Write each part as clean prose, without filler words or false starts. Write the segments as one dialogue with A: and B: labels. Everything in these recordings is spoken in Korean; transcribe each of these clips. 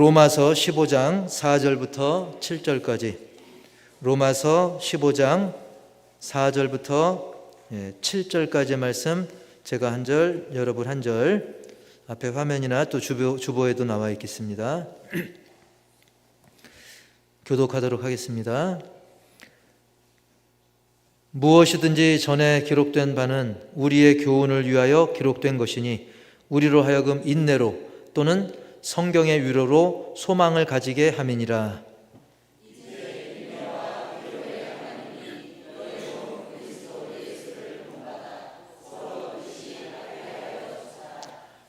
A: 로마서 15장 4절부터 7절까지, 로마서 15장 4절부터 7절까지의 말씀, 제가 한 절, 여러분 한 절, 앞에 화면이나 또 주보에도 나와 있겠습니다. 교독하도록 하겠습니다. 무엇이든지 전에 기록된 바는 우리의 교훈을 위하여 기록된 것이니 우리로 하여금 인내로 또는 성경의 위로로 소망을 가지게 함이니라.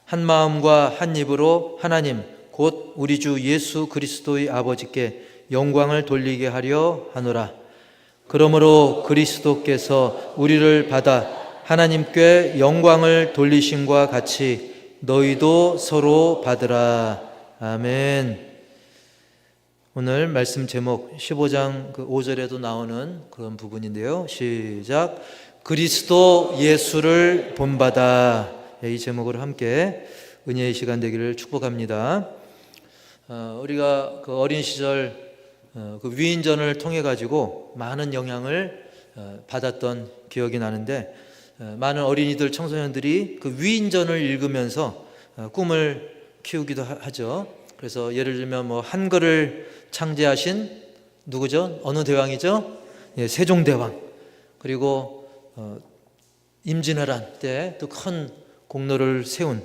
A: 한 마음과 한 입으로 하나님 곧 우리 주 예수 그리스도의 아버지께 영광을 돌리게 하려 하노라. 그러므로 그리스도께서 우리를 받아 하나님께 영광을 돌리심과 같이 너희도 서로 받으라. 아멘. 오늘 말씀 제목 15장 5절에도 나오는 그런 부분인데요. 시작. 그리스도 예수를 본받아. 이 제목으로 함께 은혜의 시간 되기를 축복합니다. 우리가 그 어린 시절 그 위인전을 통해 가지고 많은 영향을 받았던 기억이 나는데, 많은 어린이들, 청소년들이 그 위인전을 읽으면서 꿈을 키우기도 하죠. 그래서 예를 들면 뭐 한글을 창제하신 누구죠? 어느 대왕이죠? 세종대왕. 그리고 임진왜란 때 또 큰 공로를 세운,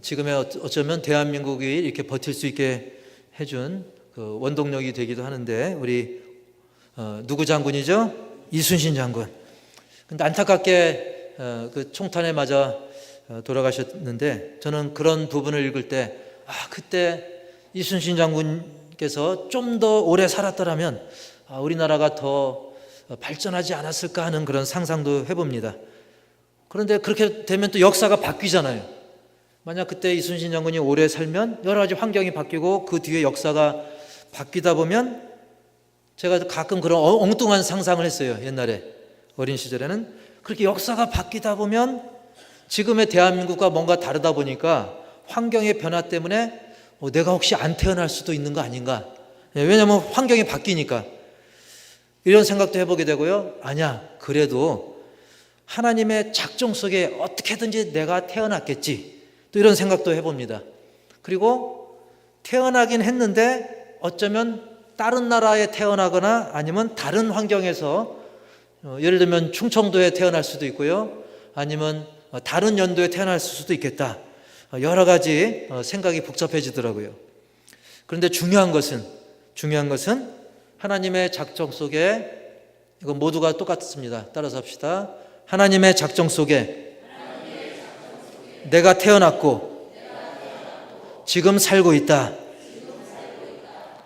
A: 지금의 어쩌면 대한민국이 이렇게 버틸 수 있게 해준 그 원동력이 되기도 하는데, 우리 누구 장군이죠? 이순신 장군. 근데 안타깝게 그 총탄에 맞아 돌아가셨는데, 저는 그런 부분을 읽을 때 그때 이순신 장군께서 좀 더 오래 살았더라면 우리나라가 더 발전하지 않았을까 하는 그런 상상도 해봅니다. 그런데 그렇게 되면 또 역사가 바뀌잖아요. 만약 그때 이순신 장군이 오래 살면 여러 가지 환경이 바뀌고 그 뒤에 역사가 바뀌다 보면, 제가 가끔 그런 엉뚱한 상상을 했어요. 옛날에 어린 시절에는 그렇게 역사가 바뀌다 보면 지금의 대한민국과 뭔가 다르다 보니까 환경의 변화 때문에 내가 혹시 안 태어날 수도 있는 거 아닌가. 왜냐하면 환경이 바뀌니까. 이런 생각도 해보게 되고요. 아니야, 그래도 하나님의 작정 속에 어떻게든지 내가 태어났겠지, 또 이런 생각도 해봅니다. 그리고 태어나긴 했는데 어쩌면 다른 나라에 태어나거나 아니면 다른 환경에서, 예를 들면 충청도에 태어날 수도 있고요, 아니면 다른 연도에 태어날 수도 있겠다. 여러 가지 생각이 복잡해지더라고요. 그런데 중요한 것은 하나님의 작정 속에, 이건 모두가 똑같습니다. 따라서 합시다. 하나님의 작정 속에 내가 태어났고 지금 살고 있다.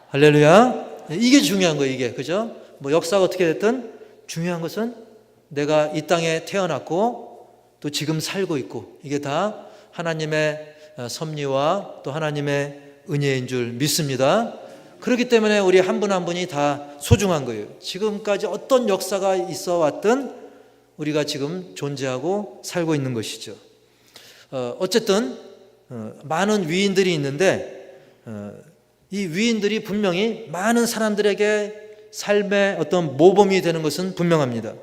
A: 할렐루야. 이게 중요한 거예요. 이게, 그죠? 뭐 역사가 어떻게 됐든 중요한 것은 내가 이 땅에 태어났고 또 지금 살고 있고, 이게 다 하나님의 섭리와 또 하나님의 은혜인 줄 믿습니다. 그렇기 때문에 우리 한 분 한 분이 다 소중한 거예요. 지금까지 어떤 역사가 있어 왔든 우리가 지금 존재하고 살고 있는 것이죠. 어쨌든 많은 위인들이 있는데, 이 위인들이 분명히 많은 사람들에게 삶의 어떤 모범이 되는 것은 분명합니다.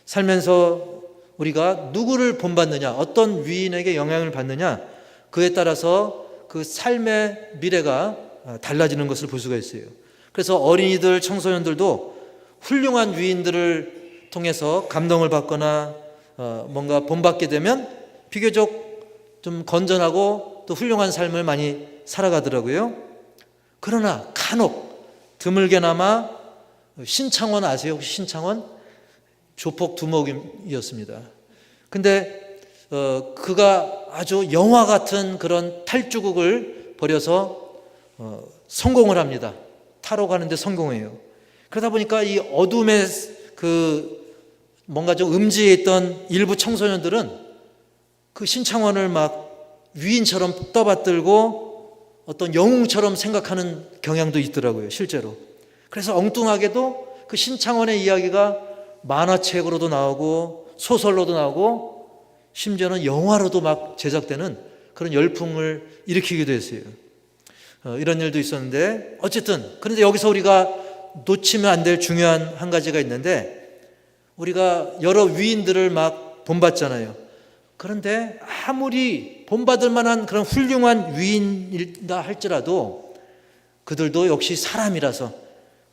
A: 살면서 우리가 누구를 본받느냐, 어떤 위인에게 영향을 받느냐, 그에 따라서 그 삶의 미래가 달라지는 것을 볼 수가 있어요. 그래서 어린이들, 청소년들도 훌륭한 위인들을 통해서 감동을 받거나 뭔가 본받게 되면 비교적 좀 건전하고 또 훌륭한 삶을 많이 살아가더라고요. 그러나 간혹 드물게나마, 신창원 아세요? 혹시 신창원? 조폭 두목이었습니다. 근데 그가 아주 영화 같은 그런 탈주국을 벌여서 성공을 합니다. 타로 가는데 성공해요. 그러다 보니까 이 어둠의 그 뭔가 좀 음지에 있던 일부 청소년들은 그 신창원을 막 위인처럼 떠받들고 어떤 영웅처럼 생각하는 경향도 있더라고요, 실제로. 그래서 엉뚱하게도 그 신창원의 이야기가 만화책으로도 나오고 소설로도 나오고 심지어는 영화로도 막 제작되는 그런 열풍을 일으키기도 했어요. 이런 일도 있었는데 어쨌든 그런데 여기서 우리가 놓치면 안 될 중요한 한 가지가 있는데 우리가 여러 위인들을 막 본받잖아요. 그런데 아무리 본받을 만한 그런 훌륭한 위인이다 할지라도 그들도 역시 사람이라서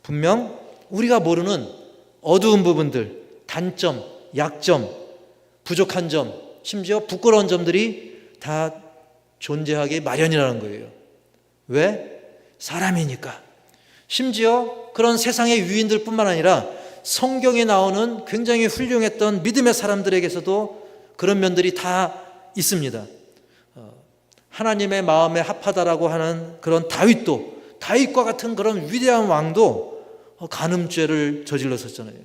A: 분명 우리가 모르는 어두운 부분들, 단점, 약점, 부족한 점, 심지어 부끄러운 점들이 다 존재하기 마련이라는 거예요. 왜? 사람이니까. 심지어 그런 세상의 위인들 뿐만 아니라 성경에 나오는 굉장히 훌륭했던 믿음의 사람들에게서도 그런 면들이 다 있습니다. 하나님의 마음에 합하다라고 하는 그런 다윗과 같은 그런 위대한 왕도 간음죄를 저질렀었잖아요.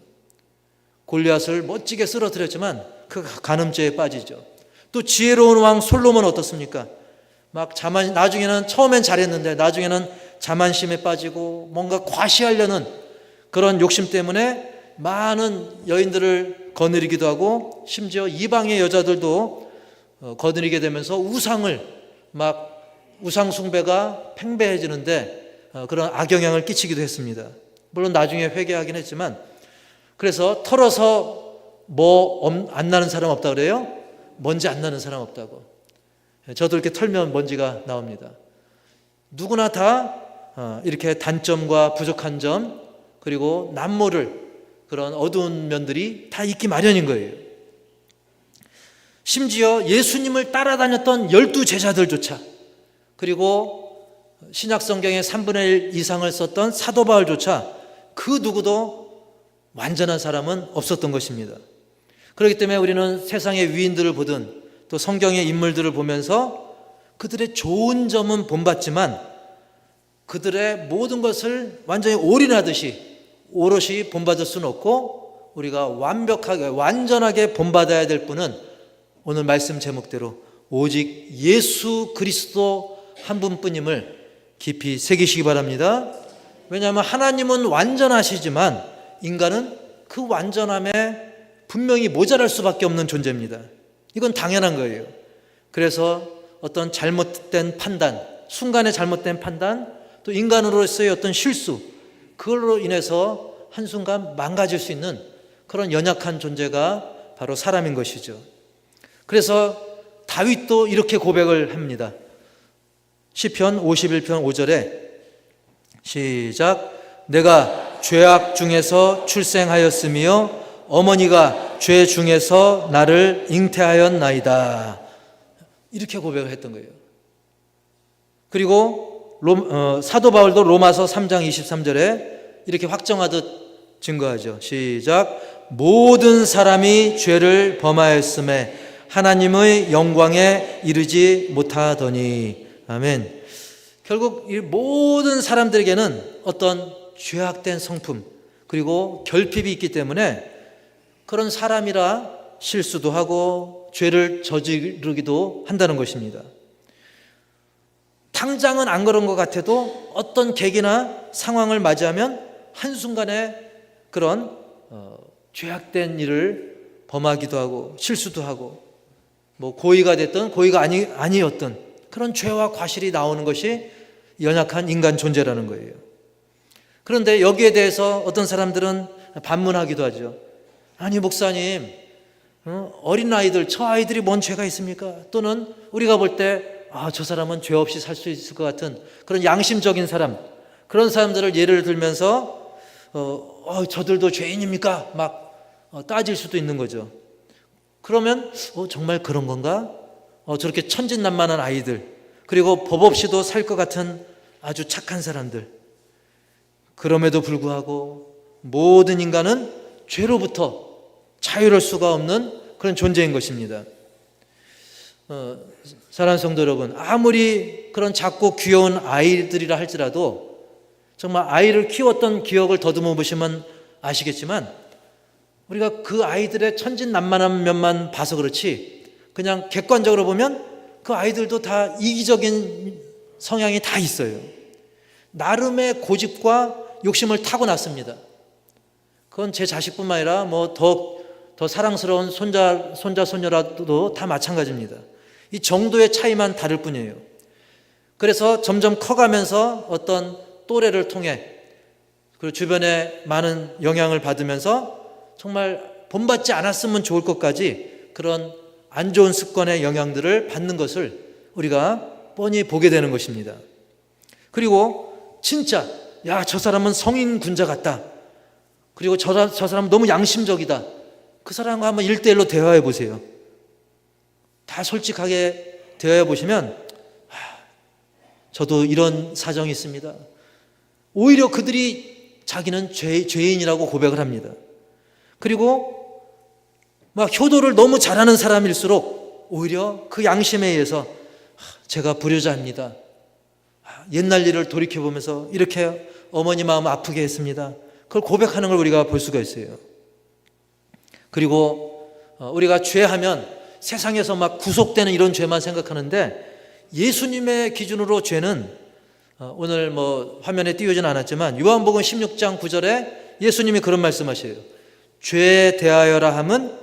A: 골리앗을 멋지게 쓰러뜨렸지만 그 간음죄에 빠지죠. 또 지혜로운 왕 솔로몬은 어떻습니까? 나중에는 처음엔 잘했는데 나중에는 자만심에 빠지고 뭔가 과시하려는 그런 욕심 때문에 많은 여인들을 거느리기도 하고 심지어 이방의 여자들도 거느리게 되면서 우상 숭배가 팽배해지는데 그런 악영향을 끼치기도 했습니다. 물론 나중에 회개하긴 했지만 그래서 털어서 안 나는 사람 없다 그래요? 먼지 안 나는 사람 없다고. 저도 이렇게 털면 먼지가 나옵니다. 누구나 다 이렇게 단점과 부족한 점 그리고 남모를 그런 어두운 면들이 다 있기 마련인 거예요. 심지어 예수님을 따라다녔던 12제자들조차 그리고 신약성경의 3분의 1 이상을 썼던 사도 바울조차 그 누구도 완전한 사람은 없었던 것입니다. 그렇기 때문에 우리는 세상의 위인들을 보든 또 성경의 인물들을 보면서 그들의 좋은 점은 본받지만 그들의 모든 것을 완전히 올인하듯이 오롯이 본받을 수는 없고 우리가 완전하게 본받아야 될 분은 오늘 말씀 제목대로 오직 예수 그리스도 한 분뿐임을 깊이 새기시기 바랍니다. 왜냐하면 하나님은 완전하시지만 인간은 그 완전함에 분명히 모자랄 수밖에 없는 존재입니다. 이건 당연한 거예요. 그래서 어떤 잘못된 판단, 순간의 잘못된 판단, 또 인간으로서의 어떤 실수, 그걸로 인해서 한순간 망가질 수 있는 그런 연약한 존재가 바로 사람인 것이죠. 그래서 다윗도 이렇게 고백을 합니다. 시편 51편 5절에 시작. 내가 죄악 중에서 출생하였으며 어머니가 죄 중에서 나를 잉태하였나이다. 이렇게 고백을 했던 거예요. 그리고 사도 바울도 로마서 3장 23절에 이렇게 확정하듯 증거하죠. 시작. 모든 사람이 죄를 범하였음에 하나님의 영광에 이르지 못하더니. 아멘. 결국 이 모든 사람들에게는 어떤 죄악된 성품 그리고 결핍이 있기 때문에 그런 사람이라 실수도 하고 죄를 저지르기도 한다는 것입니다. 당장은 안 그런 것 같아도 어떤 계기나 상황을 맞이하면 한순간에 그런 죄악된 일을 범하기도 하고 실수도 하고 고의가 됐든 고의가 아니었든 그런 죄와 과실이 나오는 것이 연약한 인간 존재라는 거예요. 그런데 여기에 대해서 어떤 사람들은 반문하기도 하죠. 아니 목사님, 어린아이들, 저 아이들이 뭔 죄가 있습니까? 또는 우리가 볼 때 저 사람은 죄 없이 살 수 있을 것 같은 그런 양심적인 사람, 그런 사람들을 예를 들면서 저들도 죄인입니까? 따질 수도 있는 거죠. 그러면 정말 그런 건가? 저렇게 천진난만한 아이들, 그리고 법 없이도 살 것 같은 아주 착한 사람들, 그럼에도 불구하고 모든 인간은 죄로부터 자유로울 수가 없는 그런 존재인 것입니다. 사랑하는 성도 여러분, 아무리 그런 작고 귀여운 아이들이라 할지라도 정말 아이를 키웠던 기억을 더듬어 보시면 아시겠지만 우리가 그 아이들의 천진난만한 면만 봐서 그렇지 그냥 객관적으로 보면 그 아이들도 다 이기적인 성향이 다 있어요. 나름의 고집과 욕심을 타고났습니다. 그건 제 자식뿐만 아니라 더 사랑스러운 손자, 손녀라도 다 마찬가지입니다. 이 정도의 차이만 다를 뿐이에요. 그래서 점점 커가면서 어떤 또래를 통해 그리고 주변에 많은 영향을 받으면서 정말 본받지 않았으면 좋을 것까지 그런 안 좋은 습관의 영향들을 받는 것을 우리가 뻔히 보게 되는 것입니다. 그리고 진짜 저 사람은 성인 군자 같다. 그리고 저 사람은 너무 양심적이다. 그 사람과 한번 1대1로 대화해 보세요. 다 솔직하게 대화해 보시면 저도 이런 사정이 있습니다. 오히려 그들이 자기는 죄인이라고 고백을 합니다. 그리고 막 효도를 너무 잘하는 사람일수록 오히려 그 양심에 의해서 제가 불효자입니다. 옛날 일을 돌이켜보면서 이렇게 어머니 마음 아프게 했습니다. 그걸 고백하는 걸 우리가 볼 수가 있어요. 그리고 우리가 죄하면 세상에서 막 구속되는 이런 죄만 생각하는데 예수님의 기준으로 죄는 오늘 화면에 띄우진 않았지만 요한복음 16장 9절에 예수님이 그런 말씀하셔요. 죄에 대하여라 함은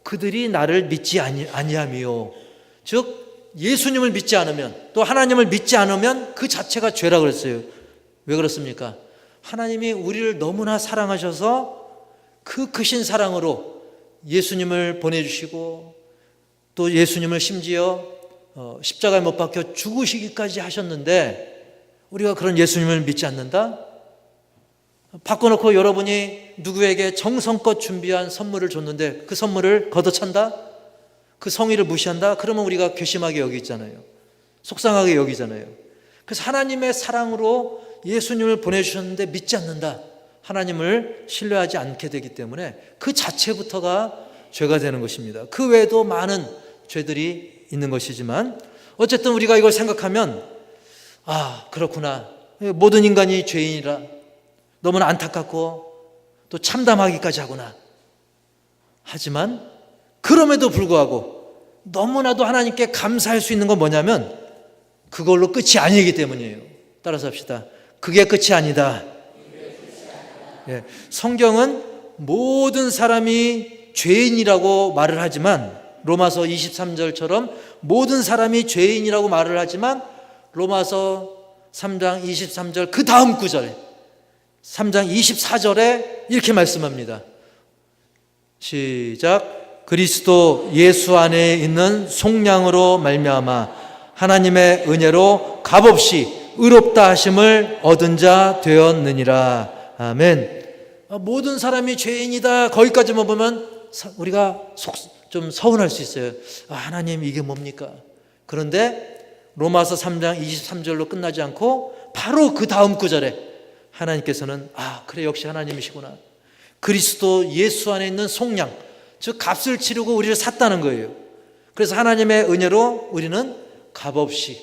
A: 그들이 나를 믿지 아니함이요. 즉 예수님을 믿지 않으면 또 하나님을 믿지 않으면 그 자체가 죄라 그랬어요. 왜 그렇습니까? 하나님이 우리를 너무나 사랑하셔서 그 크신 사랑으로 예수님을 보내주시고 또 예수님을 심지어 십자가에 못 박혀 죽으시기까지 하셨는데 우리가 그런 예수님을 믿지 않는다? 바꿔놓고 여러분이 누구에게 정성껏 준비한 선물을 줬는데 그 선물을 걷어찬다? 그 성의를 무시한다? 그러면 우리가 괘씸하게 여기잖아요. 속상하게 여기잖아요. 그래서 하나님의 사랑으로 예수님을 보내주셨는데 믿지 않는다. 하나님을 신뢰하지 않게 되기 때문에 그 자체부터가 죄가 되는 것입니다. 그 외에도 많은 죄들이 있는 것이지만 어쨌든 우리가 이걸 생각하면 그렇구나. 모든 인간이 죄인이라 너무나 안타깝고 또 참담하기까지 하구나. 하지만 그럼에도 불구하고 너무나도 하나님께 감사할 수 있는 건 뭐냐면 그걸로 끝이 아니기 때문이에요. 따라서 합시다. 그게 끝이 아니다. 성경은 모든 사람이 죄인이라고 말을 하지만 로마서 23절처럼 모든 사람이 죄인이라고 말을 하지만 로마서 3장 23절 그 다음 구절에 3장 24절에 이렇게 말씀합니다. 시작. 그리스도 예수 안에 있는 속량으로 말미암아 하나님의 은혜로 값없이 의롭다 하심을 얻은 자 되었느니라. 아멘. 모든 사람이 죄인이다 거기까지만 보면 우리가 좀 서운할 수 있어요. 하나님 이게 뭡니까? 그런데 로마서 3장 23절로 끝나지 않고 바로 그 다음 구절에 하나님께서는 그래 역시 하나님이시구나. 그리스도 예수 안에 있는 속량, 즉 값을 치르고 우리를 샀다는 거예요. 그래서 하나님의 은혜로 우리는 값없이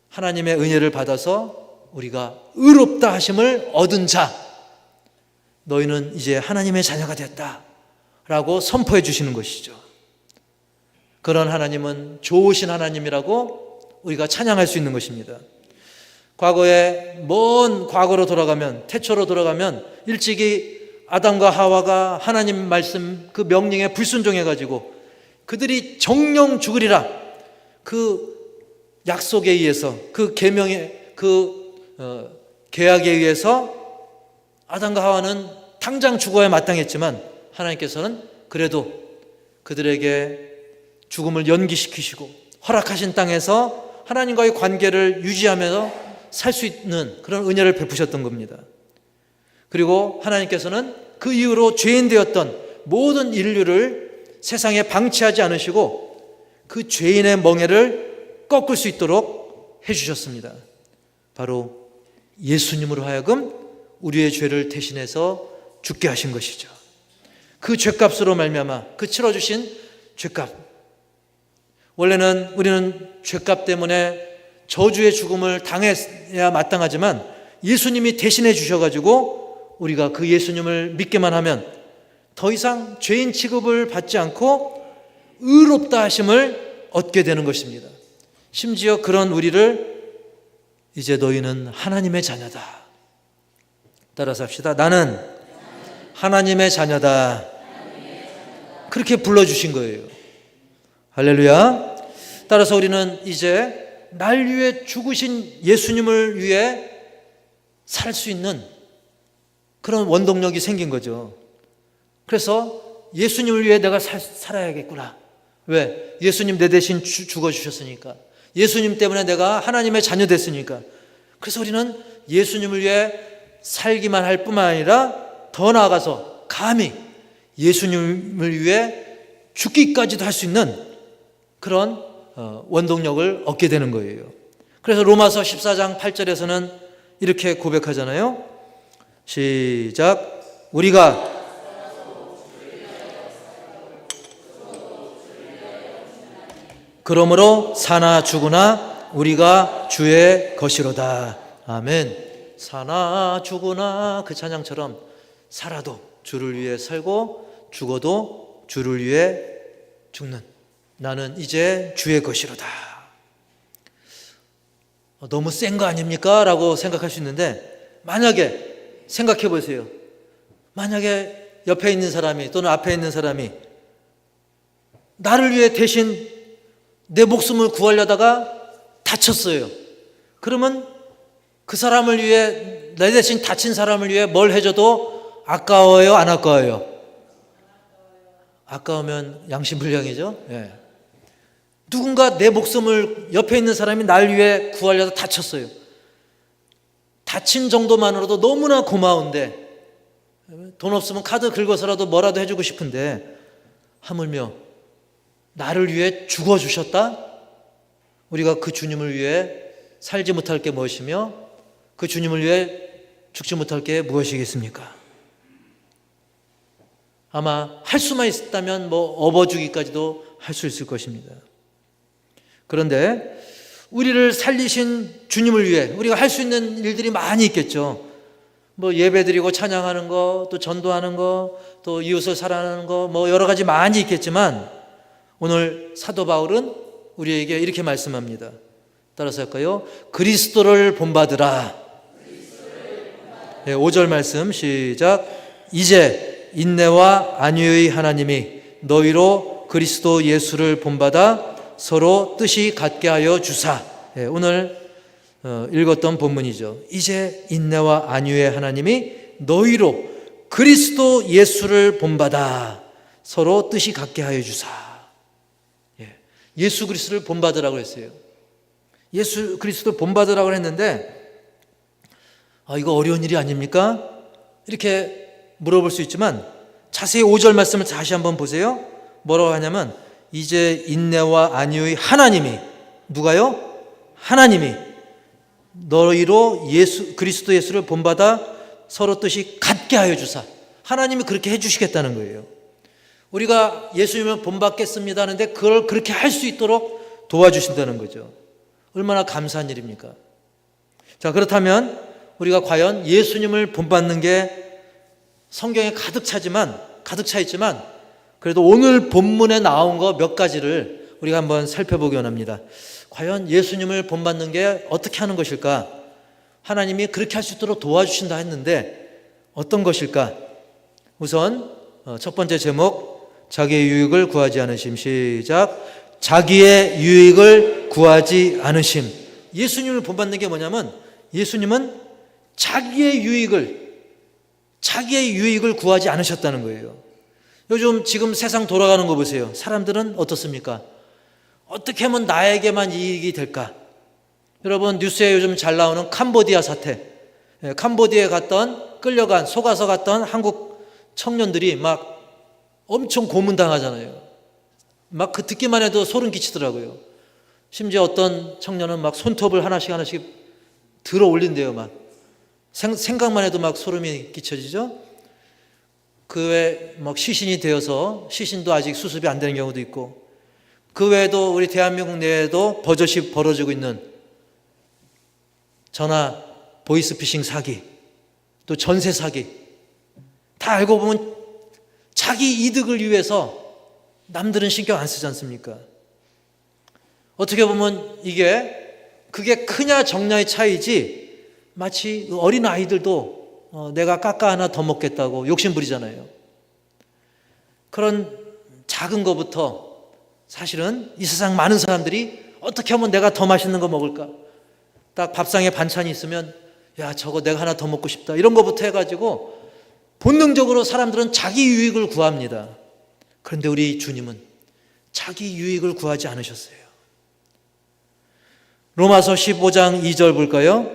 A: 하나님의 은혜를 받아서 우리가 의롭다 하심을 얻은 자, 너희는 이제 하나님의 자녀가 됐다 라고 선포해 주시는 것이죠. 그런 하나님은 좋으신 하나님이라고 우리가 찬양할 수 있는 것입니다. 과거에 먼 과거로 돌아가면 태초로 돌아가면 일찍이 아담과 하와가 하나님 말씀 그 명령에 불순종해 가지고 그들이 정령 죽으리라 그 약속에 의해서 그 계명에 계약에 의해서 아담과 하와는 당장 죽어야 마땅했지만 하나님께서는 그래도 그들에게 죽음을 연기시키시고 허락하신 땅에서 하나님과의 관계를 유지하면서 살 수 있는 그런 은혜를 베푸셨던 겁니다. 그리고 하나님께서는 그 이후로 죄인 되었던 모든 인류를 세상에 방치하지 않으시고 그 죄인의 멍에를 꺾을 수 있도록 해주셨습니다. 바로 예수님으로 하여금 우리의 죄를 대신해서 죽게 하신 것이죠. 그 죄값으로 말미암아 그 치러주신 죄값. 원래는 우리는 죄값 때문에 저주의 죽음을 당해야 마땅하지만 예수님이 대신해 주셔가지고 우리가 그 예수님을 믿기만 하면 더 이상 죄인 취급을 받지 않고 의롭다 하심을 얻게 되는 것입니다. 심지어 그런 우리를 이제 너희는 하나님의 자녀다. 따라서 합시다. 나는 하나님의 자녀다. 그렇게 불러주신 거예요. 할렐루야. 따라서 우리는 이제 날 위해 죽으신 예수님을 위해 살 수 있는 그런 원동력이 생긴 거죠. 그래서 예수님을 위해 내가 살아야겠구나. 왜? 예수님 내 대신 죽어주셨으니까. 예수님 때문에 내가 하나님의 자녀 됐으니까. 그래서 우리는 예수님을 위해 살기만 할 뿐만 아니라 더 나아가서 감히 예수님을 위해 죽기까지도 할 수 있는 그런 원동력을 얻게 되는 거예요. 그래서 로마서 14장 8절에서는 이렇게 고백하잖아요. 시작. 우리가 그러므로 사나 죽으나 우리가 주의 것이로다. 아멘. 사나 죽으나 그 찬양처럼 살아도 주를 위해 살고 죽어도 주를 위해 죽는 나는 이제 주의 것이로다. 너무 센 거 아닙니까? 라고 생각할 수 있는데, 만약에 생각해 보세요. 만약에 옆에 있는 사람이 또는 앞에 있는 사람이 나를 위해 대신 내 목숨을 구하려다가 다쳤어요. 그러면 그 사람을 위해, 내 대신 다친 사람을 위해 뭘 해줘도 아까워요, 안 아까워요? 아까우면 양심불량이죠. 예. 누군가 내 목숨을, 옆에 있는 사람이 날 위해 구하려다 다쳤어요. 다친 정도만으로도 너무나 고마운데, 돈 없으면 카드 긁어서라도 뭐라도 해주고 싶은데, 하물며 나를 위해 죽어주셨다? 우리가 그 주님을 위해 살지 못할 게 무엇이며 그 주님을 위해 죽지 못할 게 무엇이겠습니까? 아마 할 수만 있었다면 업어주기까지도 할 수 있을 것입니다. 그런데 우리를 살리신 주님을 위해 우리가 할 수 있는 일들이 많이 있겠죠. 예배드리고 찬양하는 거, 또 전도하는 거, 또 이웃을 사랑하는 거, 여러 가지 많이 있겠지만 오늘 사도 바울은 우리에게 이렇게 말씀합니다. 따라서 할까요? 그리스도를 본받으라. 5절 말씀 시작. 이제 인내와 안위의 하나님이 너희로 그리스도 예수를 본받아 서로 뜻이 같게 하여 주사. 오늘 읽었던 본문이죠. 이제 인내와 안위의 하나님이 너희로 그리스도 예수를 본받아 서로 뜻이 같게 하여 주사. 예수 그리스도를 본받으라고 했어요. 예수 그리스도를 본받으라고 했는데, 이거 어려운 일이 아닙니까? 이렇게 물어볼 수 있지만 자세히 5절 말씀을 다시 한번 보세요. 뭐라고 하냐면 이제 인내와 안위의 하나님이, 누가요? 하나님이 너희로 그리스도 예수를 본받아 서로 뜻이 같게 하여 주사. 하나님이 그렇게 해주시겠다는 거예요. 우리가 예수님을 본받겠습니다 하는데 그걸 그렇게 할 수 있도록 도와주신다는 거죠. 얼마나 감사한 일입니까? 자, 그렇다면 우리가 과연 예수님을 본받는 게 성경에 가득 차 있지만 그래도 오늘 본문에 나온 거 몇 가지를 우리가 한번 살펴보기 원합니다. 과연 예수님을 본받는 게 어떻게 하는 것일까? 하나님이 그렇게 할 수 있도록 도와주신다 했는데 어떤 것일까? 우선 첫 번째 제목, 자기의 유익을 구하지 않으심. 시작. 자기의 유익을 구하지 않으심. 예수님을 본받는 게 뭐냐면 예수님은 자기의 유익을 구하지 않으셨다는 거예요. 요즘 지금 세상 돌아가는 거 보세요. 사람들은 어떻습니까? 어떻게 하면 나에게만 이익이 될까? 여러분 뉴스에 요즘 잘 나오는 캄보디아 사태. 캄보디아에 속아서 갔던 한국 청년들이 막 엄청 고문당하잖아요. 막 그 듣기만 해도 소름 끼치더라고요. 심지어 어떤 청년은 막 손톱을 하나씩 들어 올린대요. 막 생각만 해도 막 소름이 끼쳐지죠. 그 외에 막 시신이 되어서 시신도 아직 수습이 안 되는 경우도 있고, 그 외에도 우리 대한민국 내에도 버젓이 벌어지고 있는 전화 보이스피싱 사기, 또 전세 사기, 다 알고 보면 자기 이득을 위해서 남들은 신경 안 쓰지 않습니까? 어떻게 보면 그게 크냐 적냐의 차이지, 마치 어린 아이들도 내가 깎아 하나 더 먹겠다고 욕심 부리잖아요. 그런 작은 것부터 사실은 이 세상 많은 사람들이 어떻게 하면 내가 더 맛있는 거 먹을까? 딱 밥상에 반찬이 있으면 야, 저거 내가 하나 더 먹고 싶다. 이런 거부터 해가지고 본능적으로 사람들은 자기 유익을 구합니다. 그런데 우리 주님은 자기 유익을 구하지 않으셨어요. 로마서 15장 2절 볼까요?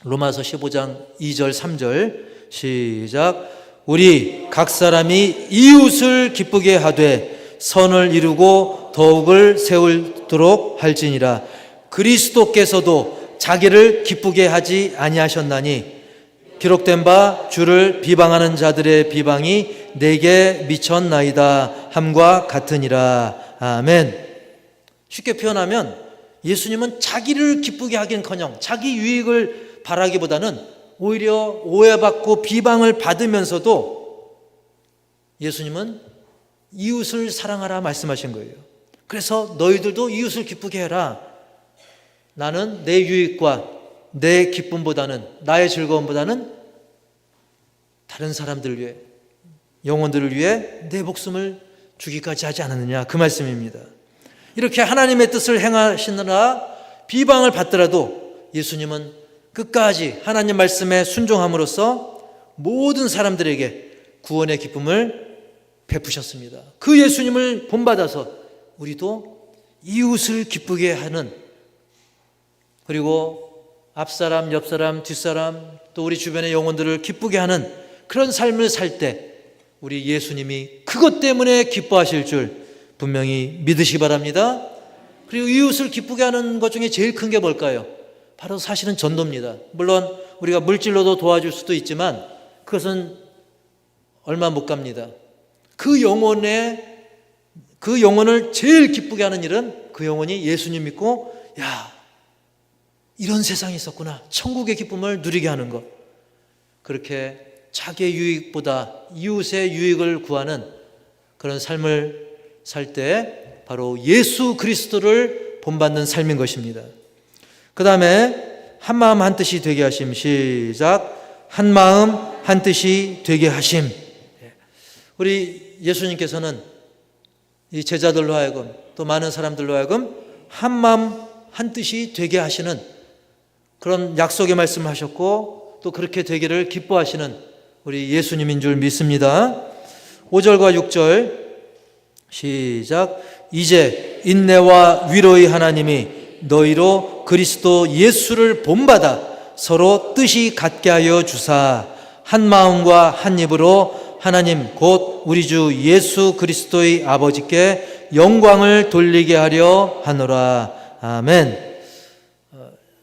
A: 로마서 15장 2절 3절 시작. 우리 각 사람이 이웃을 기쁘게 하되 선을 이루고 더욱을 세우도록 할지니라. 그리스도께서도 자기를 기쁘게 하지 아니하셨나니 기록된 바 주를 비방하는 자들의 비방이 내게 미쳤나이다 함과 같으니라. 아멘. 쉽게 표현하면 예수님은 자기를 기쁘게 하긴커녕 자기 유익을 바라기보다는 오히려 오해받고 비방을 받으면서도 예수님은 이웃을 사랑하라 말씀하신 거예요. 그래서 너희들도 이웃을 기쁘게 해라. 나는 내 유익과 내 기쁨보다는, 나의 즐거움보다는 다른 사람들을 위해, 영혼들을 위해 내 목숨을 주기까지 하지 않았느냐, 그 말씀입니다. 이렇게 하나님의 뜻을 행하시느라 비방을 받더라도 예수님은 끝까지 하나님 말씀에 순종함으로써 모든 사람들에게 구원의 기쁨을 베푸셨습니다. 그 예수님을 본받아서 우리도 이웃을 기쁘게 하는, 그리고 앞사람, 옆사람, 뒷사람, 또 우리 주변의 영혼들을 기쁘게 하는 그런 삶을 살 때 우리 예수님이 그것 때문에 기뻐하실 줄 분명히 믿으시기 바랍니다. 그리고 이웃을 기쁘게 하는 것 중에 제일 큰 게 뭘까요? 바로 사실은 전도입니다. 물론 우리가 물질로도 도와줄 수도 있지만 그것은 얼마 못 갑니다. 그 영혼을 제일 기쁘게 하는 일은 그 영혼이 예수님 믿고 야, 이런 세상이 있었구나, 천국의 기쁨을 누리게 하는 것. 그렇게 자기의 유익보다 이웃의 유익을 구하는 그런 삶을 살 때 바로 예수 그리스도를 본받는 삶인 것입니다. 그 다음에 한마음 한뜻이 되게 하심. 시작. 한마음 한뜻이 되게 하심. 우리 예수님께서는 이 제자들로 하여금 또 많은 사람들로 하여금 한마음 한뜻이 되게 하시는 그런 약속의 말씀을 하셨고 또 그렇게 되기를 기뻐하시는 우리 예수님인 줄 믿습니다. 5절과 6절 시작. 이제 인내와 위로의 하나님이 너희로 그리스도 예수를 본받아 서로 뜻이 같게 하여 주사 한 마음과 한 입으로 하나님 곧 우리 주 예수 그리스도의 아버지께 영광을 돌리게 하려 하노라. 아멘.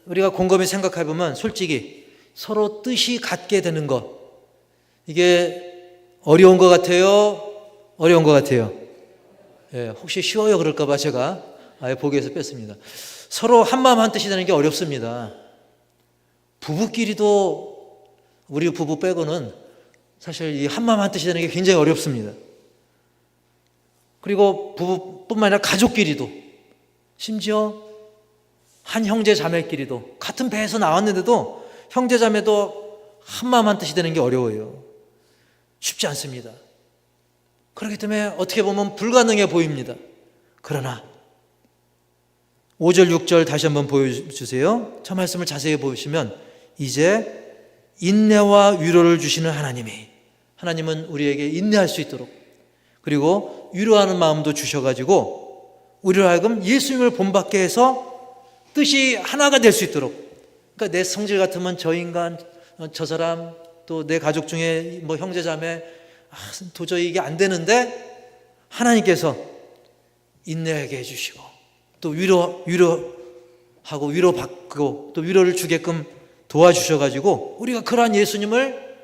A: 우리가 곰곰이 생각해 보면 솔직히 서로 뜻이 같게 되는 것, 이게 어려운 것 같아요? 어려운 것 같아요? 예, 혹시 쉬워요 그럴까 봐 제가 아예 보기에서 뺐습니다. 서로 한마음 한뜻이 되는 게 어렵습니다. 부부끼리도 우리 부부 빼고는 사실 이 한마음 한뜻이 되는 게 굉장히 어렵습니다. 그리고 부부뿐만 아니라 가족끼리도, 심지어 한 형제 자매끼리도 같은 배에서 나왔는데도 형제 자매도 한마음 한뜻이 되는 게 어려워요. 쉽지 않습니다. 그렇기 때문에 어떻게 보면 불가능해 보입니다. 그러나 5절 6절 다시 한번 보여주세요. 저 말씀을 자세히 보시면 이제 인내와 위로를 주시는 하나님은 우리에게 인내할 수 있도록, 그리고 위로하는 마음도 주셔가지고 우리로 하여금 예수님을 본받게 해서 뜻이 하나가 될 수 있도록, 그러니까 내 성질 같으면 저 인간, 저 사람, 또 내 가족 중에 뭐 형제 자매 도저히 이게 안 되는데 하나님께서 인내하게 해주시고 또 위로하고 위로받고 또 위로를 주게끔 도와주셔가지고 우리가 그러한 예수님을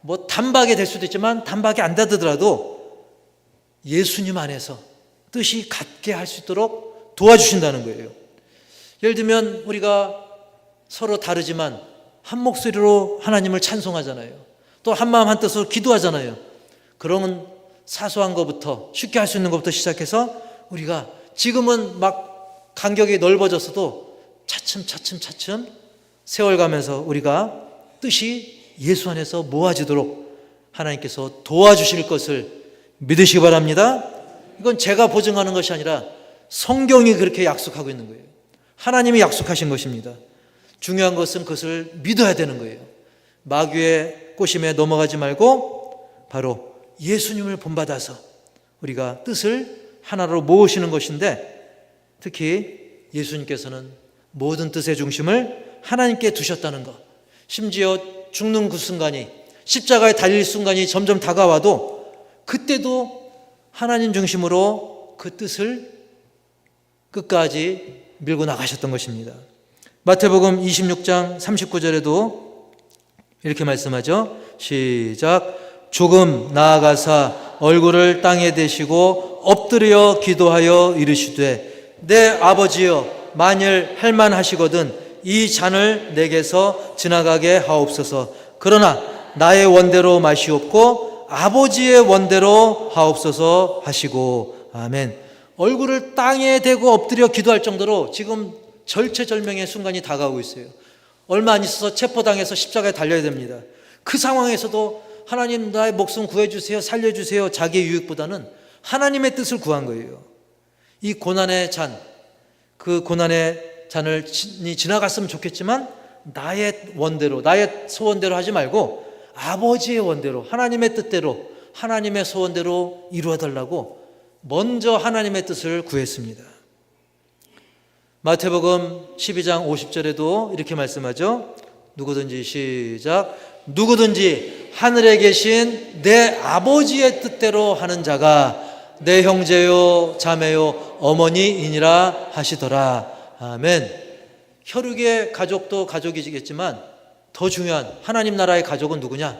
A: 뭐 단박에 될 수도 있지만 단박에 안 되더라도 예수님 안에서 뜻이 같게 할 수 있도록 도와주신다는 거예요. 예를 들면 우리가 서로 다르지만 한 목소리로 하나님을 찬송하잖아요. 또 한마음 한뜻으로 기도하잖아요. 그러면 사소한 것부터, 쉽게 할 수 있는 것부터 시작해서 우리가 지금은 막 간격이 넓어졌어도 차츰 세월 가면서 우리가 뜻이 예수 안에서 모아지도록 하나님께서 도와주실 것을 믿으시기 바랍니다. 이건 제가 보증하는 것이 아니라 성경이 그렇게 약속하고 있는 거예요. 하나님이 약속하신 것입니다. 중요한 것은 그것을 믿어야 되는 거예요. 마귀의 꼬심에 넘어가지 말고 바로 예수님을 본받아서 우리가 뜻을 하나로 모으시는 것인데, 특히 예수님께서는 모든 뜻의 중심을 하나님께 두셨다는 것, 심지어 죽는 그 순간이, 십자가에 달릴 순간이 점점 다가와도 그때도 하나님 중심으로 그 뜻을 끝까지 밀고 나가셨던 것입니다. 마태복음 26장 39절에도 이렇게 말씀하죠. 시작. 조금 나아가사 얼굴을 땅에 대시고 엎드려 기도하여 이르시되 내 아버지여 만일 할만하시거든 이 잔을 내게서 지나가게 하옵소서. 그러나 나의 원대로 마시옵고 아버지의 원대로 하옵소서 하시고. 아멘. 얼굴을 땅에 대고 엎드려 기도할 정도로 지금 절체절명의 순간이 다가오고 있어요. 얼마 안 있어서 체포당해서 십자가에 달려야 됩니다. 그 상황에서도 하나님 나의 목숨 구해주세요, 살려주세요, 자기의 유익보다는 하나님의 뜻을 구한 거예요. 이 고난의 잔, 그 고난의 잔을 지나갔으면 좋겠지만 나의 원대로, 나의 소원대로 하지 말고 아버지의 원대로, 하나님의 뜻대로, 하나님의 소원대로 이루어달라고 먼저 하나님의 뜻을 구했습니다. 마태복음 12장 50절에도 이렇게 말씀하죠. 누구든지 시작. 누구든지 하늘에 계신 내 아버지의 뜻대로 하는 자가 내 형제요 자매요 어머니이니라 하시더라. 아멘. 혈육의 가족도 가족이겠지만 더 중요한 하나님 나라의 가족은 누구냐?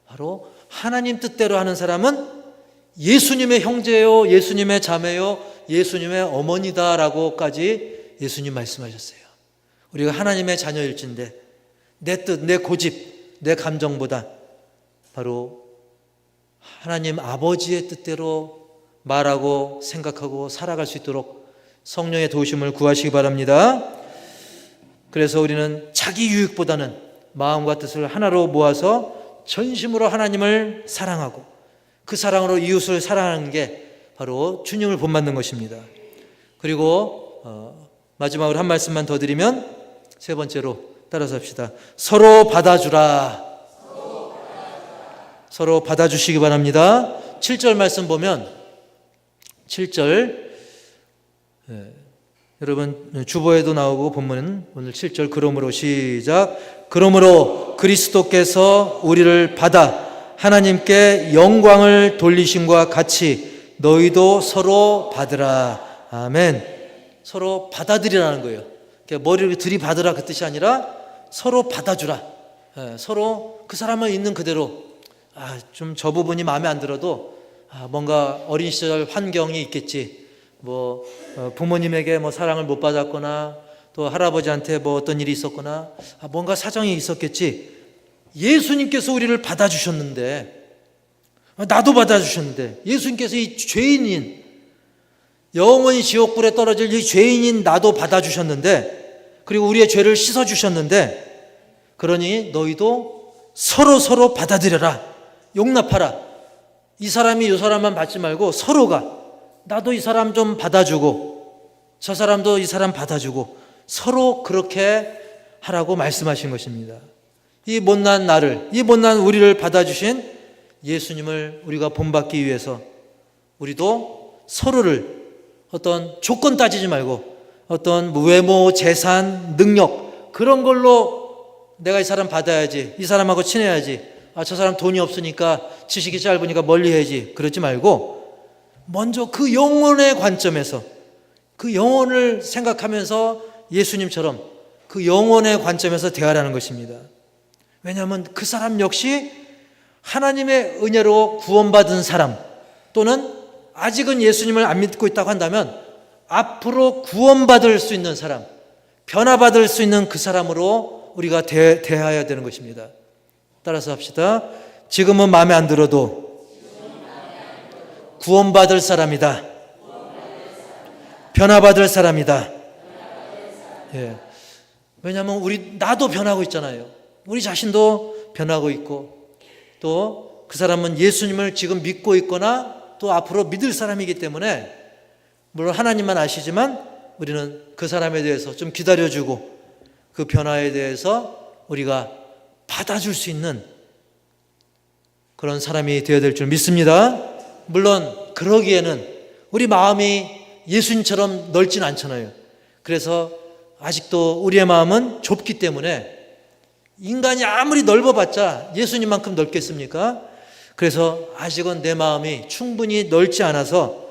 A: 바로 하나님 뜻대로 하는 사람은 예수님의 형제요, 예수님의 자매요, 예수님의 어머니다라고까지 예수님 말씀하셨어요. 우리가 하나님의 자녀일진데 내 뜻, 내 고집, 내 감정보다 바로 하나님 아버지의 뜻대로 말하고 생각하고 살아갈 수 있도록 성령의 도우심을 구하시기 바랍니다. 그래서 우리는 자기 유익보다는 마음과 뜻을 하나로 모아서 전심으로 하나님을 사랑하고 그 사랑으로 이웃을 사랑하는 게 바로 주님을 본받는 것입니다. 그리고 마지막으로 한 말씀만 더 드리면 세 번째로 따라서 합시다. 서로 받아주라. 서로 받아주시기 바랍니다. 7절 말씀 보면 7절 여러분 주보에도 나오고 본문은 오늘 7절 그러므로 시작. 그러므로 그리스도께서 우리를 받아 하나님께 영광을 돌리심과 같이 너희도 서로 받으라. 아멘. 서로 받아들이라는 거예요. 머리를 들이받으라 그 뜻이 아니라 서로 받아주라. 서로 그 사람을 있는 그대로 좀 저 부분이 마음에 안 들어도 뭔가 어린 시절 환경이 있겠지. 부모님에게 사랑을 못 받았거나 또 할아버지한테 어떤 일이 있었거나 뭔가 사정이 있었겠지. 예수님께서 우리를 받아주셨는데, 나도 받아주셨는데, 예수님께서 이 죄인인, 영원히 지옥불에 떨어질 이 죄인인 나도 받아주셨는데, 그리고 우리의 죄를 씻어주셨는데, 그러니 너희도 서로 받아들여라. 용납하라. 이 사람이 이 사람만 받지 말고 서로가, 나도 이 사람 좀 받아주고 저 사람도 이 사람 받아주고 서로 그렇게 하라고 말씀하신 것입니다. 이 못난 나를, 이 못난 우리를 받아주신 예수님을 우리가 본받기 위해서 우리도 서로를 어떤 조건 따지지 말고 어떤 외모, 재산, 능력 그런 걸로 내가 이 사람 받아야지, 이 사람하고 친해야지, 저 사람 돈이 없으니까 지식이 짧으니까 멀리 해야지, 그러지 말고 먼저 그 영혼의 관점에서 그 영혼을 생각하면서 예수님처럼 그 영혼의 관점에서 대하라는 것입니다. 왜냐하면 그 사람 역시 하나님의 은혜로 구원받은 사람 또는 아직은 예수님을 안 믿고 있다고 한다면 앞으로 구원받을 수 있는 사람, 변화받을 수 있는 그 사람으로 우리가 대해야 되는 것입니다. 따라서 합시다. 지금은 마음에 안 들어도 구원받을 사람이다. 변화받을 사람이다. 예. 왜냐하면 나도 변하고 있잖아요. 우리 자신도 변하고 있고 또 그 사람은 예수님을 지금 믿고 있거나 또 앞으로 믿을 사람이기 때문에 물론 하나님만 아시지만 우리는 그 사람에 대해서 좀 기다려주고 그 변화에 대해서 우리가 받아줄 수 있는 그런 사람이 되어야 될 줄 믿습니다. 물론 그러기에는 우리 마음이 예수님처럼 넓진 않잖아요. 그래서 아직도 우리의 마음은 좁기 때문에 인간이 아무리 넓어봤자 예수님만큼 넓겠습니까? 그래서 아직은 내 마음이 충분히 넓지 않아서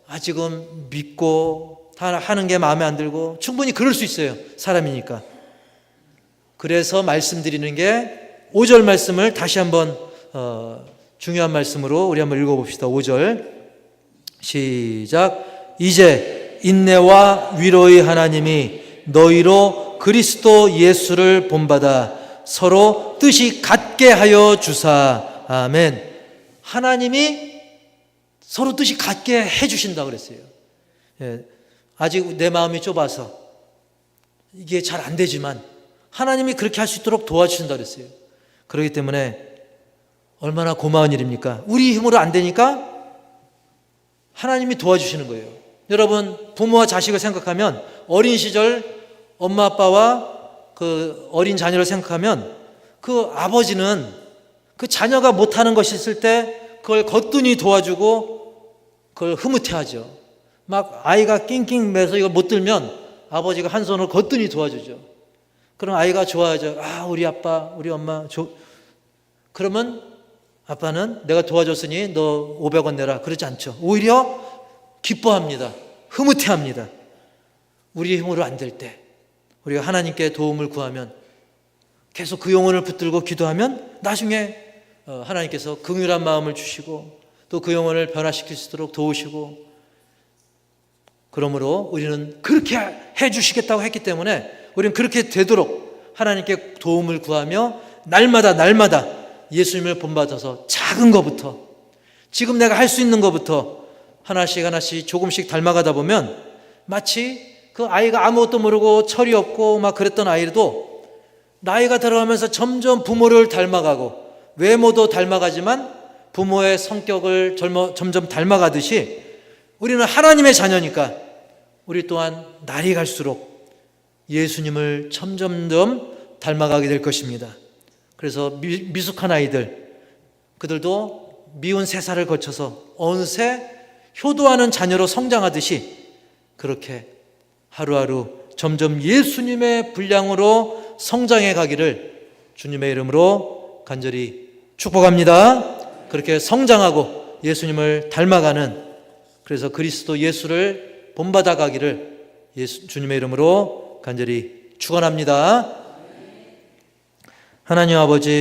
A: 아직은 믿고 하는 게 마음에 안 들고 충분히 그럴 수 있어요. 사람이니까. 그래서 말씀드리는 게 5절 말씀을 다시 한번 중요한 말씀으로 우리 한번 읽어봅시다. 5절 시작. 이제 인내와 위로의 하나님이 너희로 그리스도 예수를 본받아 서로 뜻이 같게 하여 주사. 아멘. 하나님이 서로 뜻이 같게 해주신다고 그랬어요. 예, 아직 내 마음이 좁아서 이게 잘 안 되지만 하나님이 그렇게 할 수 있도록 도와주신다고 그랬어요. 그렇기 때문에 얼마나 고마운 일입니까? 우리 힘으로 안 되니까 하나님이 도와주시는 거예요. 여러분, 부모와 자식을 생각하면 어린 시절 엄마 아빠와 그 어린 자녀를 생각하면 그 아버지는 그 자녀가 못하는 것이 있을 때 그걸 거뜬히 도와주고 그걸 흐뭇해하죠. 막 아이가 낑낑 매서 이걸 못 들면 아버지가 한 손으로 거뜬히 도와주죠. 그럼 아이가 좋아하죠. 아, 우리 아빠, 우리 엄마. 그러면 아빠는 내가 도와줬으니 너 500원 내라. 그러지 않죠. 오히려 기뻐합니다. 흐뭇해합니다. 우리 힘으로 안 될 때 우리가 하나님께 도움을 구하면 계속 그 영혼을 붙들고 기도하면 나중에 하나님께서 긍휼한 마음을 주시고 또 그 영혼을 변화시킬 수 있도록 도우시고, 그러므로 우리는 그렇게 해주시겠다고 했기 때문에 우리는 그렇게 되도록 하나님께 도움을 구하며 날마다 예수님을 본받아서 작은 것부터, 지금 내가 할 수 있는 것부터 하나씩 조금씩 닮아가다 보면 마치 그 아이가 아무것도 모르고 철이 없고 막 그랬던 아이도 나이가 들어가면서 점점 부모를 닮아가고 외모도 닮아가지만 부모의 성격을 점점 닮아가듯이 우리는 하나님의 자녀니까 우리 또한 날이 갈수록 예수님을 점점점 닮아가게 될 것입니다. 그래서 미숙한 아이들, 그들도 미운 세살을 거쳐서 어느새 효도하는 자녀로 성장하듯이 그렇게 하루하루 점점 예수님의 분량으로 성장해 가기를 주님의 이름으로 간절히 축복합니다. 그렇게 성장하고 예수님을 닮아가는, 그래서 그리스도 예수를 본받아 가기를 주님의 이름으로 간절히 축원합니다. 하나님 아버지,